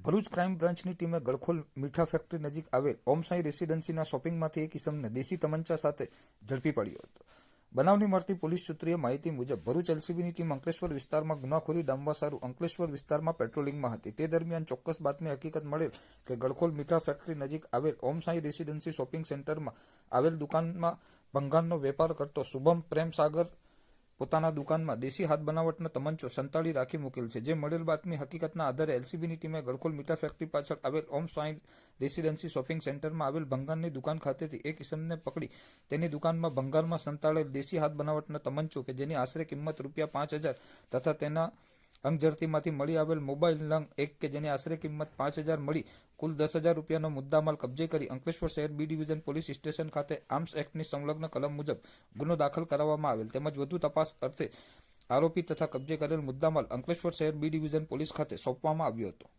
Bharuch crime બ્રાન્ચની ટીમે ગળખોલ મીઠા ફેક્ટરી નજીક આવેલ ઓમ સાંઈ રેસિડેન્સીના શોપિંગમાંથી એક ઇસમને દેશી તમંચા સાથે ઝડપી પાડ્યો હતો. બનાવની મળતી પોલીસ સૂત્રીય માહિતી મુજબ ભરૂચ એલસીબીની ટીમ અંકલેશ્વર વિસ્તારમાં ગુનાખોરી ડામવા સારું અંકલેશ્વર વિસ્તારમાં પેટ્રોલિંગમાં હતી. તે દરમિયાન ચોક્કસ બાતમી હકીકત મળેલ કે ગળખોલ મીઠા ફેક્ટરી નજીક આવેલ ઓમ સાંઈ રેસિડેન્સી શોપિંગ સેન્ટરમાં આવેલ દુકાનમાં ભંગારનો વેપાર કરતો શુભમ પ્રેમ સાગર પોતાના દુકાનમાં દેશી હાથ બનાવટનો તમંચો સંતાડી રાખી મૂકેલ છે. જે મળેલ બાતમી હકીકતના આધારે એલસીબીની ટીમે ગળખોલ મીઠા ફેક્ટરી પાછળ આવેલ ઓમ સાંઈ રેસિડેન્સી શોપિંગ સેન્ટરમાં આવેલ ભંગારની દુકાન ખાતેથી એક ઇસમને પકડી તેની દુકાનમાં ભંગારમાં સંતાડેલ દેશી હાથ બનાવટનો તમંચો કે જેની આશરે કિંમત ₹5,000 તથા તેના અંગઝડતીમાંથી મળી આવેલ મોબાઈલ નંગ 1 કે જેની આશરે કિંમત 5,000 મળી કુલ ₹10,000નો મુદ્દામાલ કબજે કરી અંકલેશ્વર શહેર બી ડિવિઝન પોલીસ સ્ટેશન ખાતે આર્મ્સ એક્ટની સંલગ્ન કલમ મુજબ ગુનો દાખલ કરાવવામાં આવેલ તેમજ વધુ તપાસ અર્થે આરોપી તથા કબજે કરેલ મુદ્દામાલ અંકલેશ્વર શહેર બી ડિવિઝન પોલીસ ખાતે સોંપવામાં આવ્યો હતો.